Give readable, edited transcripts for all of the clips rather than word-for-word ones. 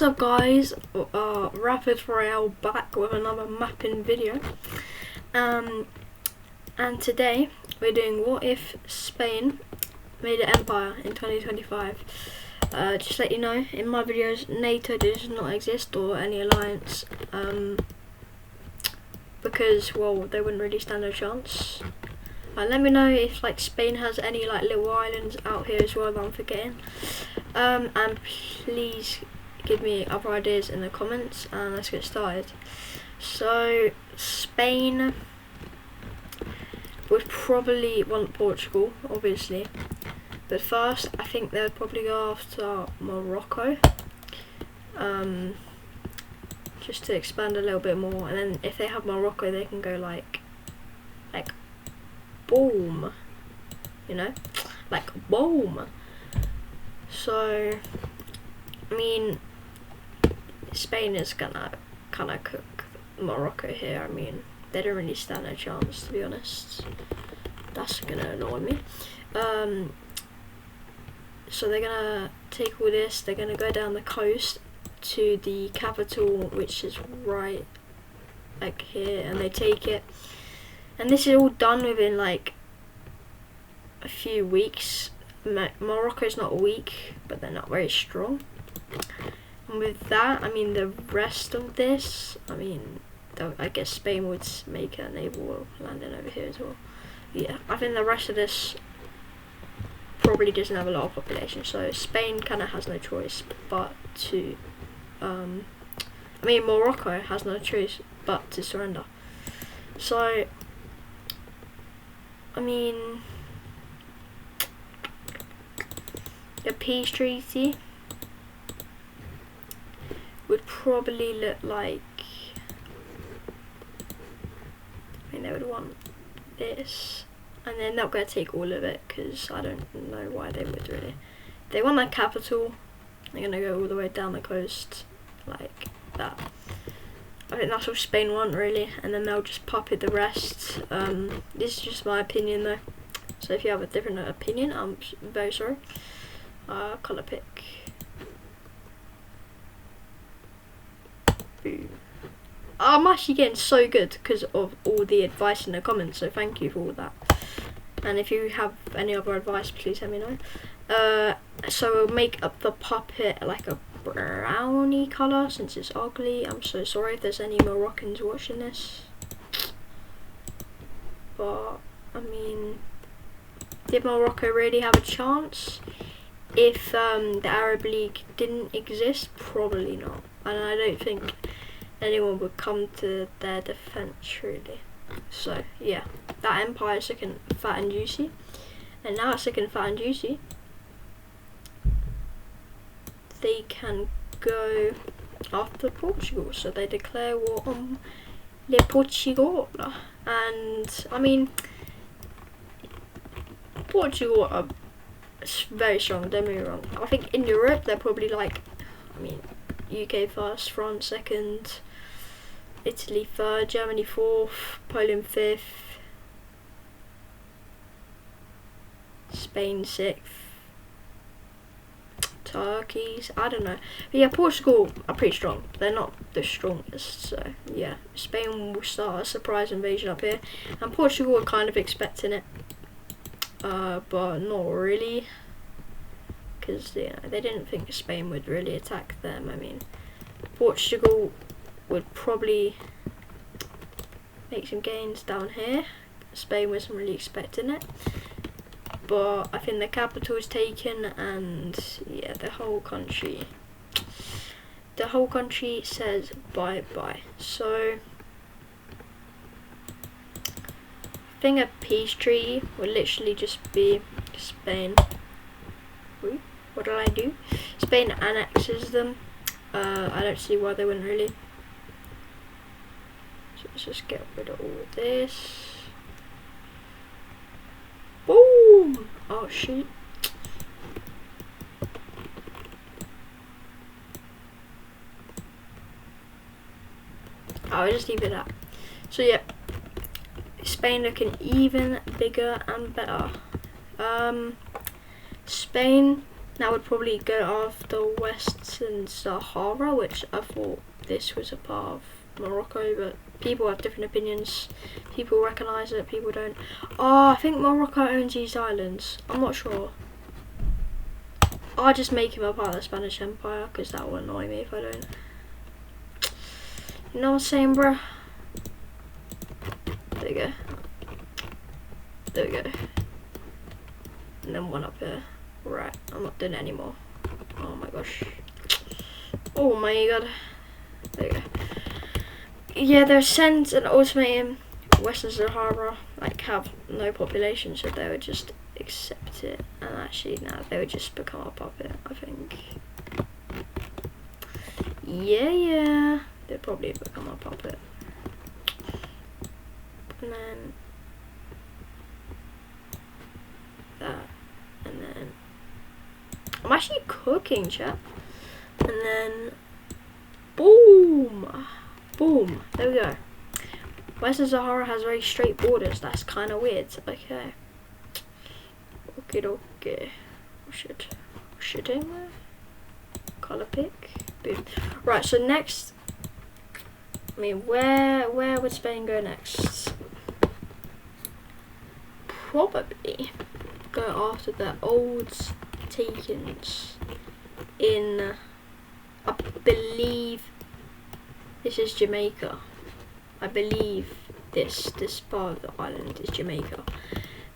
What's up guys, Rapid Royale back with another mapping video, and today we're doing what if Spain made an empire in 2025. Just let you know, in my videos NATO does not exist or any alliance, because well they wouldn't really stand a chance. Let me know if like Spain has any like little islands out here as well that I'm forgetting, and please give me other ideas in the comments, and let's get started. So Spain would probably want Portugal, obviously, but first I think they would probably go after Morocco, just to expand a little bit more, and then if they have Morocco they can go like boom, you know, like boom. So I mean, Spain is gonna kind of cook Morocco here. I mean, they don't really stand a chance, to be honest. That's gonna annoy me. So they're gonna take all this, they're gonna go down the coast to the capital, which is right like here, and they take it. And this is all done within like a few weeks. Morocco's not weak, but they're not very strong. And with that, I mean the rest of this, I mean, I guess Spain would make a naval landing over here as well. Yeah, I think the rest of this probably doesn't have a lot of population, so Spain kind of has no choice but to, I mean Morocco has no choice but to surrender. So, I mean, the peace treaty would probably look like, I mean they would want this, and they're not going to take all of it because I don't know why they would really. They want that capital, they're going to go all the way down the coast like that. I think that's what Spain want really, and then they'll just puppet the rest. This is just my opinion though, so if you have a different opinion, I'm very sorry. Colour pick. I'm actually getting so good because of all the advice in the comments, so thank you for all that. And if you have any other advice, please let me know. So we'll make up the puppet like a brownie colour since it's ugly. I'm so sorry if there's any Moroccans watching this, but I mean, did Morocco really have a chance if the Arab League didn't exist? Probably not, and I don't think anyone would come to their defence really. So yeah, that empire is looking fat and juicy, and now it's looking fat and juicy. They can go after Portugal, so they declare war on Le Portugal. And I mean, Portugal are very strong, don't get me wrong. I think in Europe they're probably like, I mean, UK first, France second, Italy third, Germany fourth, Poland fifth, Spain sixth, Turkey's, I don't know. But yeah, Portugal are pretty strong. They're not the strongest, so yeah. Spain will start a surprise invasion up here, and Portugal are kind of expecting it, but not really, because you know, they didn't think Spain would really attack them. I mean, Portugal would probably make some gains down here. Spain wasn't really expecting it, but I think the capital is taken, and yeah, the whole country says bye bye. So I think a peace treaty would literally just be Spain. Ooh, what did I do? Spain annexes them. I don't see why they wouldn't really. So let's just get rid of all of this. Boom! Oh shoot. I'll just leave it at. So yeah, Spain looking even bigger and better. Spain That would probably go after Western Sahara, which I thought this was a part of Morocco, but people have different opinions. People recognise it, people don't. Oh, I think Morocco owns these islands. I'm not sure. I'll just make him a part of the Spanish Empire, because that will annoy me if I don't. You know what I'm saying, bruh? There we go. There we go. And then one up here. Right, I'm not doing it anymore. Oh my gosh. Oh my god. There we go. Yeah, they're sent an ultimatum. Western Sahara like have no population, so they would just accept it. And actually, now they would just become a puppet, I think. Yeah. They'd probably become a puppet. And then that. And then I'm actually cooking, chat. And then boom. Boom. There we go. Western Sahara has very straight borders. That's kind of weird. Okay. Okay. Shit in there. Color pick. Boom. Right. So next, I mean, where would Spain go next? Probably go after the old takens in, I believe this is Jamaica. I believe this part of the island is Jamaica.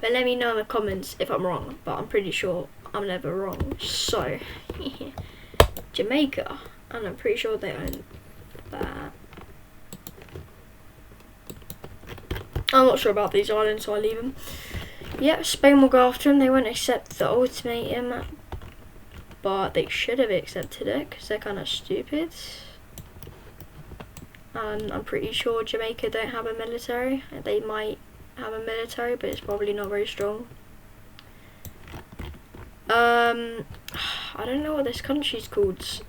But let me know in the comments if I'm wrong, but I'm pretty sure I'm never wrong. So, Jamaica, and I'm pretty sure they own that. I'm not sure about these islands, so I'll leave them. Yep, Spain will go after them. They won't accept the ultimatum, but they should have accepted it because they're kind of stupid. I'm pretty sure Jamaica don't have a military. They might have a military, but it's probably not very strong. I don't know what this country's called,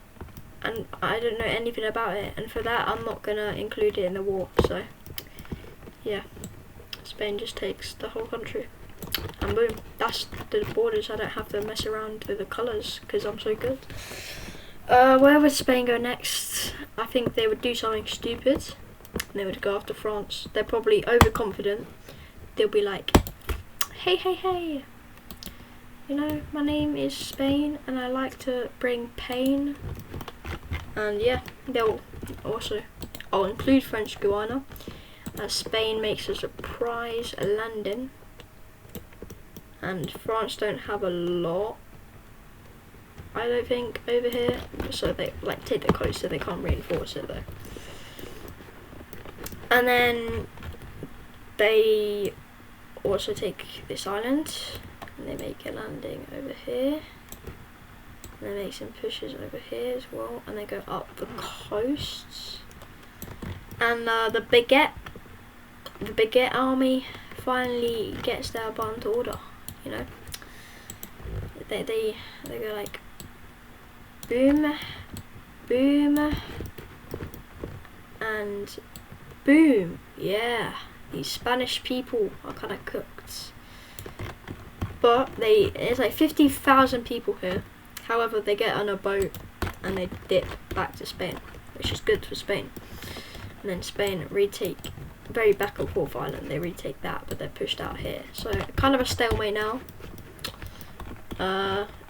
and I don't know anything about it. And for that, I'm not gonna include it in the war. So, yeah, Spain just takes the whole country, and boom, that's the borders. I don't have to mess around with the colours because I'm so good. Where would Spain go next? I think they would do something stupid. They would go after France. They're probably overconfident. They'll be like, hey, you know, my name is Spain and I like to bring pain. And yeah, they'll also, I'll include French Guiana, as Spain makes a surprise landing. And France don't have a lot, I don't think, over here, so they like take the coast, so they can't reinforce it though. And then they also take this island, and they make a landing over here, and they make some pushes over here as well, and they go up the coast. And the Baguette army finally gets their band to order. You know, they go like boom, and boom. Yeah, these Spanish people are kind of cooked, but it's like 50,000 people here. However, they get on a boat and they dip back to Spain, which is good for Spain. And then Spain retake, very back and forth island, they retake that, but they're pushed out here. So kind of a stalemate now.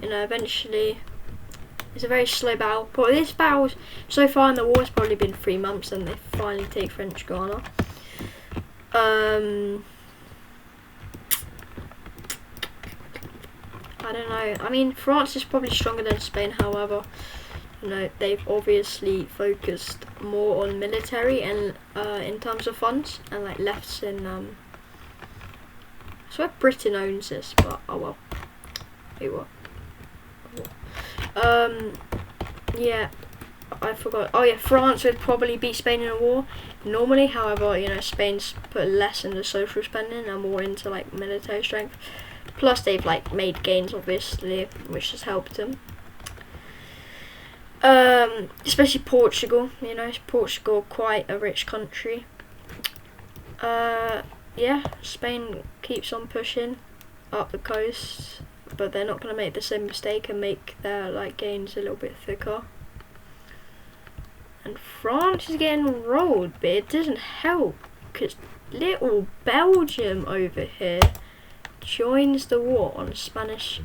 You know, eventually it's a very slow battle. But this battle so far in the war has probably been 3 months, and they finally take French Guiana. I don't know. I mean, France is probably stronger than Spain. However, you know, they've obviously focused more on military and in terms of funds, and like left in I swear Britain owns this, but oh well. Hey, what? Yeah, I forgot. Oh yeah, France would probably beat Spain in a war normally. However, you know, Spain's put less into social spending and more into like military strength. Plus, they've like made gains, obviously, which has helped them. Especially Portugal. You know, Portugal quite a rich country. Yeah, Spain keeps on pushing up the coast. but they're not going to make the same mistake and make their like gains a little bit thicker. And France is getting rolled, but it doesn't help because little Belgium over here joins the war on the Spanish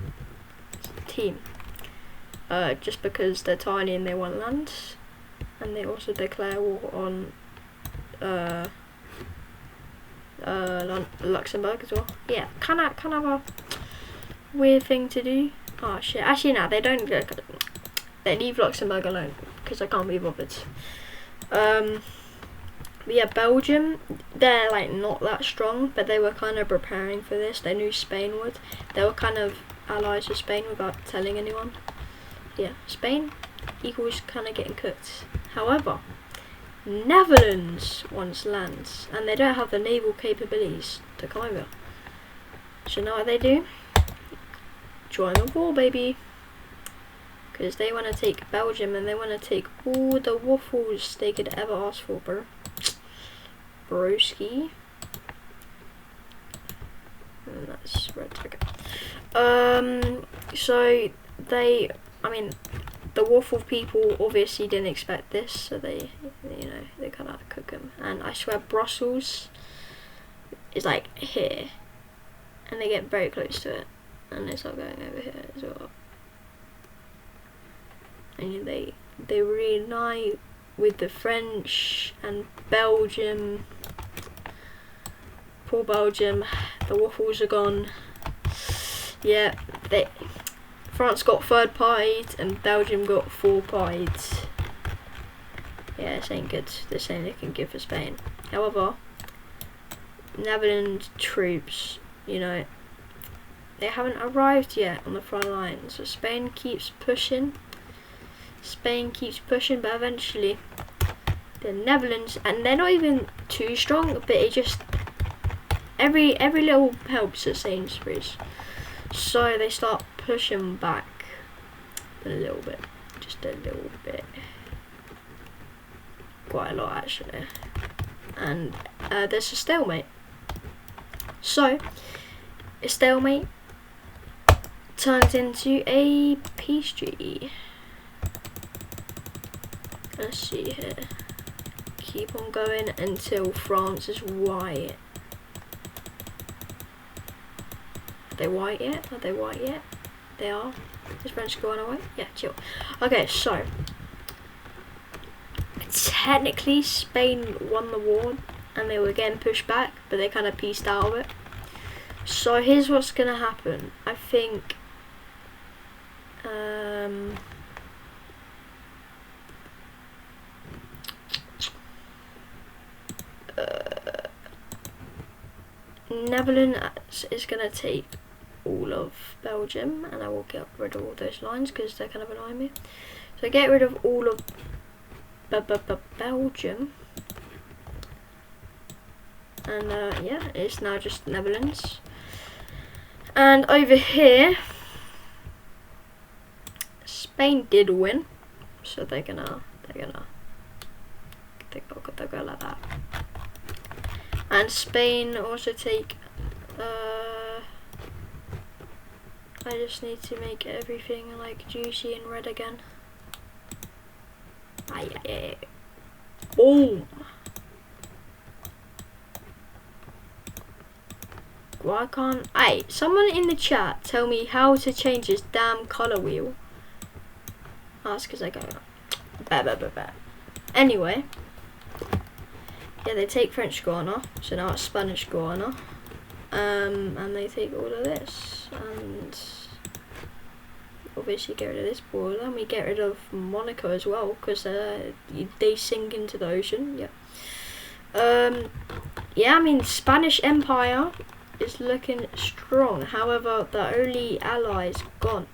team. Just because they're tiny and they want land, and they also declare war on Luxembourg as well. Yeah, kind of a weird thing to do. Oh shit! Actually, no, they don't. They leave Luxembourg alone because I can't be bothered. But yeah, Belgium, they're like not that strong, but they were kind of preparing for this. They knew Spain would. They were kind of allies with Spain without telling anyone. Yeah, Spain equals kind of getting cooked. However, Netherlands wants lands, and they don't have the naval capabilities to come over. So you know what they do? Join the war, baby. Because they want to take Belgium, and they want to take all the waffles they could ever ask for, bro. Broski. And that's red ticket. So they, I mean, the waffle people obviously didn't expect this, so they, you know, they kind of cook them. And I swear Brussels is like here, and they get very close to it, and they start going over here as well. And they reunite with the French and Belgium. Poor Belgium, the waffles are gone. Yeah, France got third partied and Belgium got fourth partied. Yeah, this ain't good. This ain't looking good for Spain. However, Netherlands troops, you know, they haven't arrived yet on the front line. So Spain keeps pushing. But eventually the Netherlands, and they're not even too strong, but it just every little helps at Sainsbury's. So they start pushing back a little bit, just a little bit, quite a lot actually, and there's a stalemate. So a stalemate turns into a peace treaty. Let's see here. Keep on going until France is white. Are they white yet? Are they white yet? They are. Is French going away? Yeah, chill. Okay, so technically Spain won the war and they were getting pushed back, but they kind of pieced out of it. So here's what's gonna happen. I think Netherlands is going to take all of Belgium, and I will get rid of all those lines because they're kind of annoying me. So get rid of all of Belgium, and yeah, it's now just Netherlands. And over here, Spain did win, so they're gonna go like that. And Spain also take, I just need to make everything like juicy and red again. Aye. Boom! Why can't, someone in the chat tell me how to change this damn colour wheel. That's because I go, bah. Anyway. Yeah, they take French Guiana, so now it's Spanish Guiana, and they take all of this, and obviously get rid of this border, and we get rid of Monaco as well, because they sink into the ocean, yeah. Yeah, I mean, Spanish Empire is looking strong, however, the only allies gone.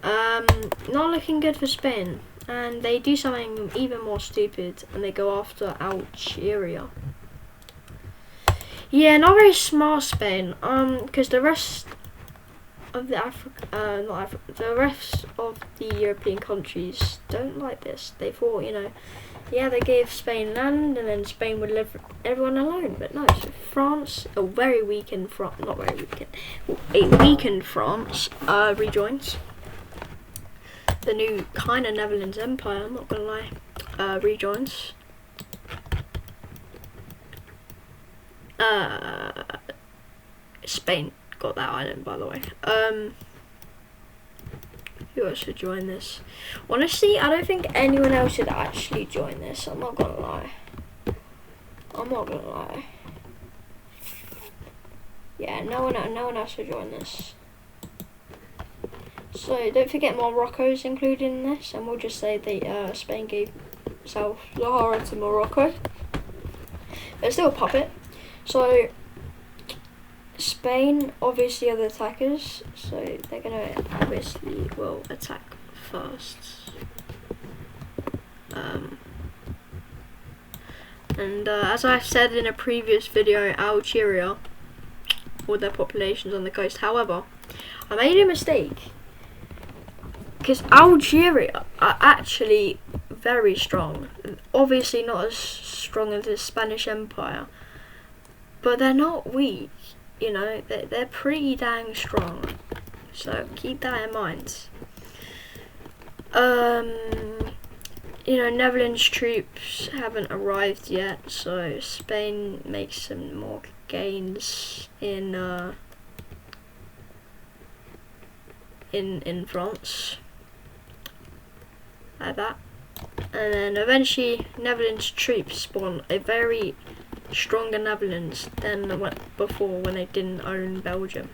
Not looking good for Spain. And they do something even more stupid, and they go after Algeria. Yeah, not very smart Spain. Because the rest of the the rest of the European countries don't like this. They thought, you know, yeah, they gave Spain land, and then Spain would leave everyone alone. But no, so France, a very weakened France, not very weakened, a weakened France rejoins. The new kind of Netherlands Empire, I'm not gonna lie, rejoins. Spain got that island, by the way. Who else should join this? Honestly, I don't think anyone else should actually join this. I'm not gonna lie. Yeah, no one else should join this. So don't forget Morocco's included in this, and we'll just say that Spain gave South Sahara to Morocco. They're still a puppet. So Spain obviously are the attackers, so they're gonna obviously will attack first. As I said in a previous video, Algeria, with their populations on the coast. However, I made a mistake, because Algeria are actually very strong. Obviously not as strong as the Spanish Empire, but they're not weak. You know, they're pretty dang strong. So keep that in mind. You know, Netherlands troops haven't arrived yet, so Spain makes some more gains in France, like that, and then eventually Netherlands troops spawn a very stronger Netherlands than before when they didn't own Belgium.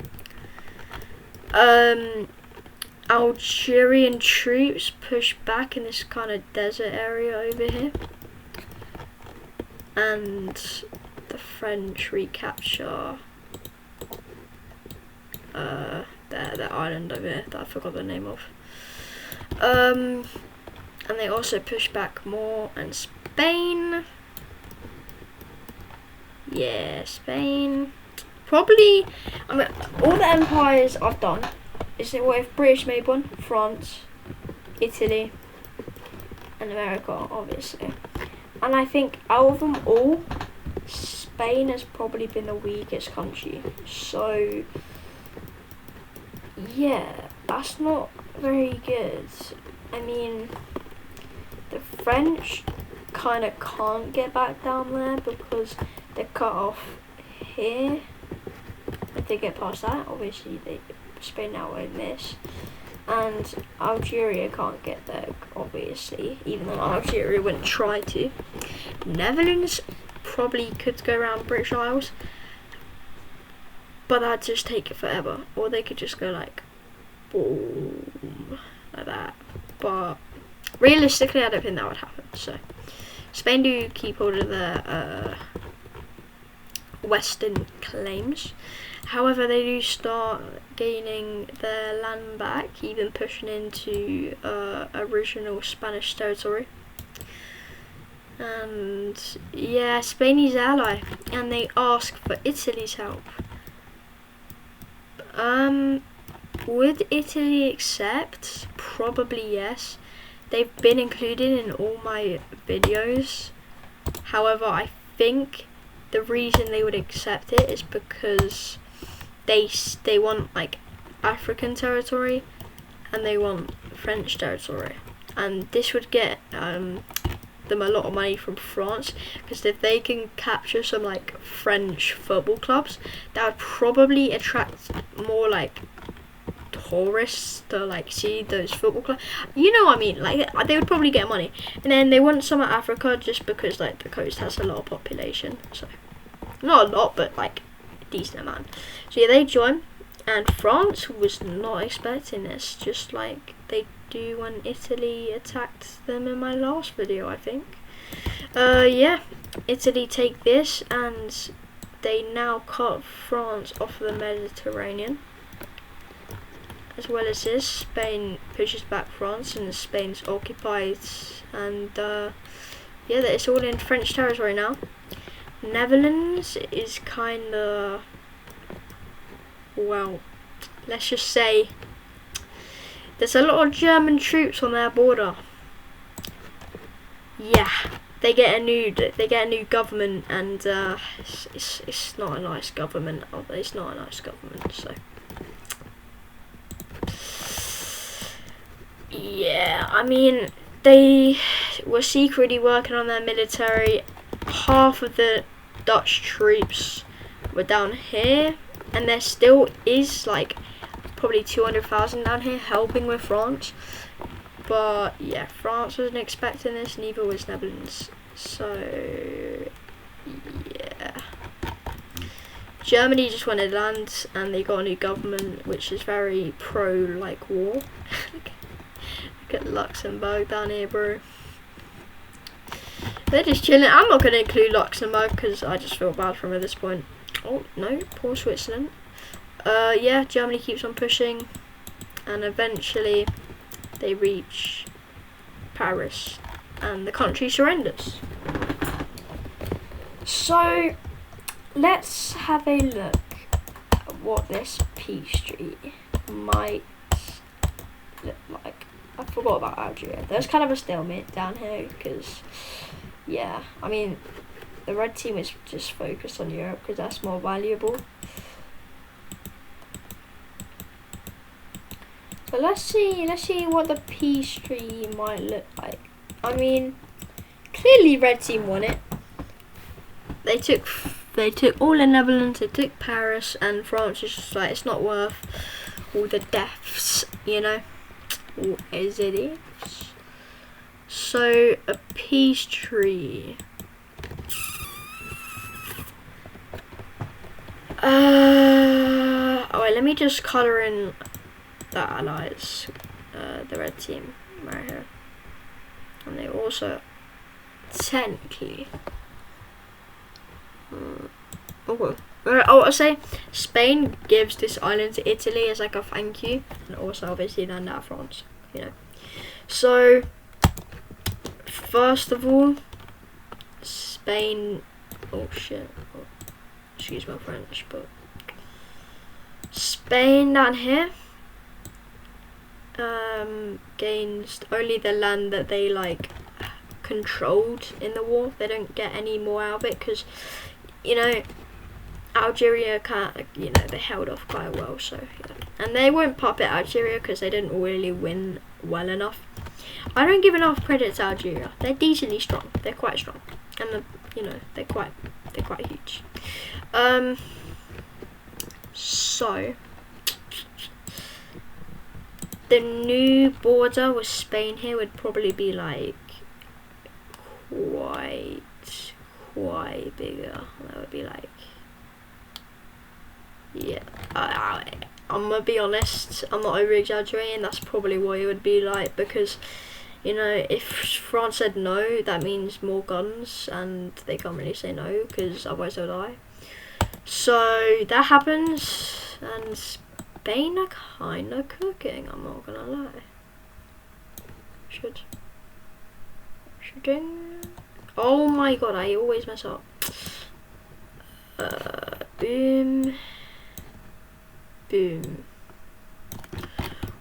Algerian troops push back in this kind of desert area over here, and the French recapture the island over here that I forgot the name of. And they also push back more, and Spain. Yeah, Spain. Probably, I mean, all the empires I've done, is it what if British made one? France, Italy, and America, obviously. And I think out of them all, Spain has probably been the weakest country. So, yeah, that's not very good. I mean, the French kind of can't get back down there because they're cut off here. If they get past that, obviously Spain now won't miss. And Algeria can't get there, obviously, even though Algeria wouldn't try to. Netherlands probably could go around British Isles, but that'd just take it forever. Or they could just go like, boom, like that. But realistically, I don't think that would happen. So Spain do keep hold of their western claims. However, they do start gaining their land back, even pushing into original Spanish territory. And yeah, Spain is ally, and they ask for Italy's help. Would Italy accept? Probably yes. They've been included in all my videos. However, I think the reason they would accept it is because they want like African territory, and they want French territory, and this would get them a lot of money from France, because if they can capture some like French football clubs, that would probably attract more like tourists to like see those football clubs. You know what I mean? Like they would probably get money, and then they want some of Africa just because like the coast has a lot of population. So not a lot, but like a decent amount. So yeah, they join, and France was not expecting this, just like they do when Italy attacked them in my last video, I think. Yeah, Italy take this, and they now cut France off the Mediterranean. As well as this, Spain pushes back France, and Spain's occupied, and yeah, it's all in French territory now. Netherlands is kinda, well, let's just say there's a lot of German troops on their border. Yeah, they get a new government, and it's not a nice government. It's not a nice government. So yeah, I mean, they were secretly working on their military. Half of the Dutch troops were down here, and there still is like probably 200,000 down here helping with France. But yeah, France wasn't expecting this, neither was Netherlands. So yeah, Germany just wanted land, and they got a new government which is very pro like war. Look at Luxembourg down here, bro. They're just chilling. I'm not going to include Luxembourg because I just feel bad for them at this point. Oh no, poor Switzerland. Yeah, Germany keeps on pushing, and eventually they reach Paris, and the country surrenders. So let's have a look at what this peace treaty might look like. I forgot about Algeria. There's kind of a stalemate down here because, yeah, I mean, the red team is just focused on Europe because that's more valuable. But let's see what the peace treaty might look like. I mean, clearly red team won it. They took all the Netherlands, they took Paris, and France is just like, it's not worth all the deaths, you know. Or is it? So a peace treaty. Oh wait, let me just colour in the allies, the red team right here, and they also technically. I'll say Spain gives this island to Italy as like a thank you, and also obviously then now France, you know. So first of all, Spain. Oh shit! Oh, excuse my French, but Spain down here gains only the land that they like controlled in the war. They don't get any more out of it because, you know, Algeria can't, you know, they held off quite well, so yeah. And they won't pop at Algeria because they didn't really win well enough. I don't give enough credit to Algeria. They're decently strong. They're quite strong, and you know, they're quite huge. So the new border with Spain here would probably be like quite bigger. That would be like, yeah, I'm gonna be honest, I'm not over exaggerating, that's probably what it would be like, because, you know, if France said no, that means more guns, and they can't really say no because otherwise they'll die. So that happens, and Spain are kinda cooking, I'm not gonna lie. Shooting. Oh my god, I always mess up. Boom. Boom.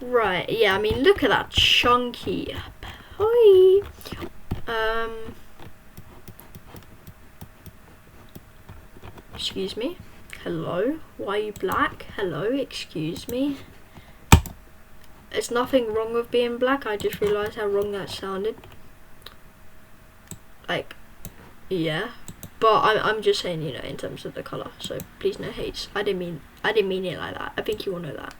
Right, yeah, I mean, look at that chunky pie. Excuse me. Hello? Why are you black? Hello, excuse me. There's nothing wrong with being black, I just realised how wrong that sounded. Like, yeah. But I'm just saying, you know, in terms of the colour, so please no hates. I didn't mean it like that. I think you all know that.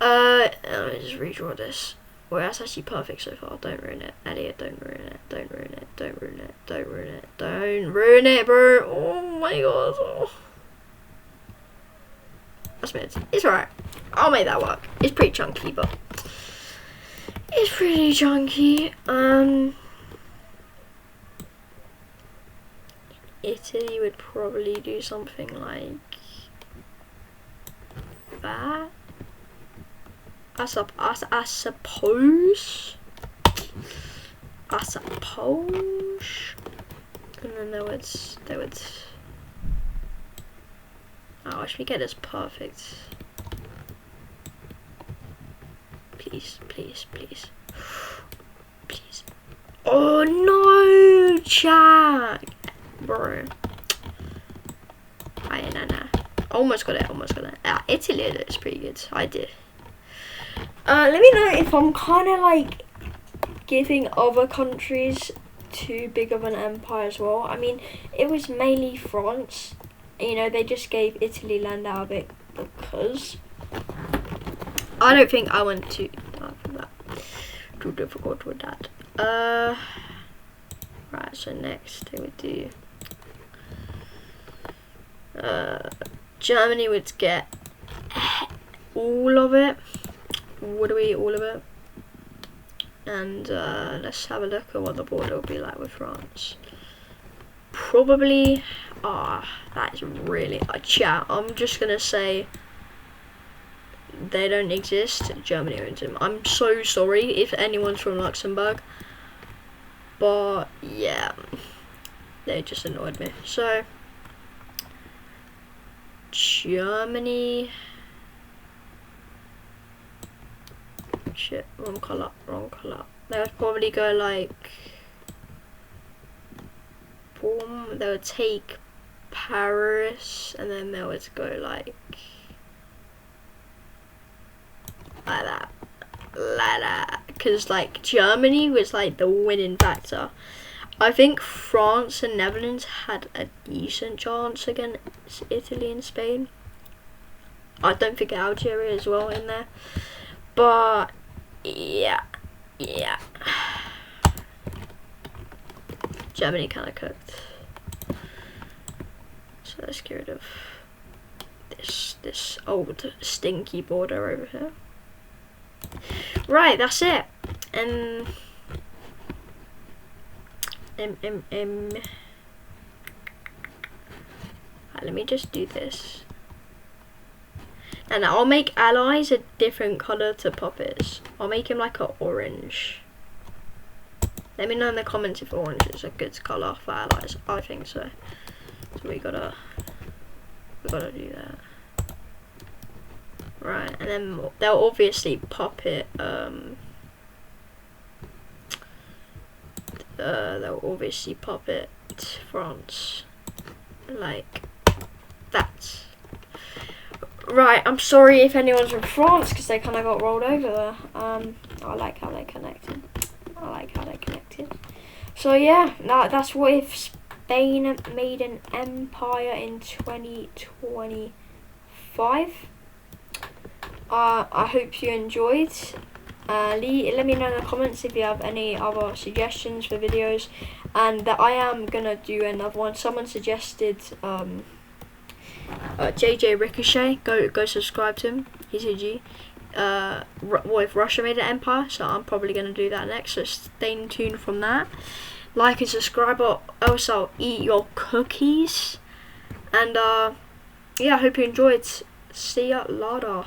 Let me just redraw this. Well, that's actually perfect so far. Don't ruin it, Elliot. Don't ruin it. Don't ruin it. Don't ruin it. Don't ruin it. Don't ruin it, bro. Oh my god. Oh. That's mid. It's alright. I'll make that work. It's pretty chunky, but it's pretty chunky. Italy would probably do something like that. I suppose. And then there would. Oh, I should get this perfect. Please. Oh no! chat, bro. Nah. Almost got it. Italy is pretty good. I did. Let me know if I'm kind of like giving other countries too big of an empire as well. I mean, it was mainly France. You know, they just gave Italy land out of it because I don't think I went too difficult with that. Right, so next they would do Germany would get all of it. What do we all of it? And let's have a look at what the border will be like with France. Probably, that is really chat. I'm just gonna say they don't exist. Germany owns them. I'm so sorry if anyone's from Luxembourg, but yeah, they just annoyed me. So Germany. Shit, wrong colour. They would probably go like, boom, they would take Paris, and then they would go like that, because like Germany was like the winning factor. I think France and Netherlands had a decent chance against Italy and Spain. I don't think Algeria as well in there, but yeah. Germany kind of cooked. So let's get rid of this old stinky border over here. Right, that's it. And right, let me just do this. And I'll make allies a different colour to Puppets. I'll make him like an orange. Let me know in the comments if orange is a good colour for allies. I think so. So we gotta do that. Right, and then they'll obviously Puppet. They'll obviously Puppet France like that. Right, I'm sorry if anyone's from France because they kind of got rolled over there. I like how they connected. So yeah, that's what if Spain made an empire in 2025. I hope you enjoyed. Let me know in the comments if you have any other suggestions for videos, and that I am gonna do another one. Someone suggested JJ Ricochet. Go subscribe to him. He's a G. What if Russia made an empire? So I'm probably gonna do that next. So stay tuned from that. Like and subscribe, or else I'll eat your cookies. And yeah, I hope you enjoyed. See ya later.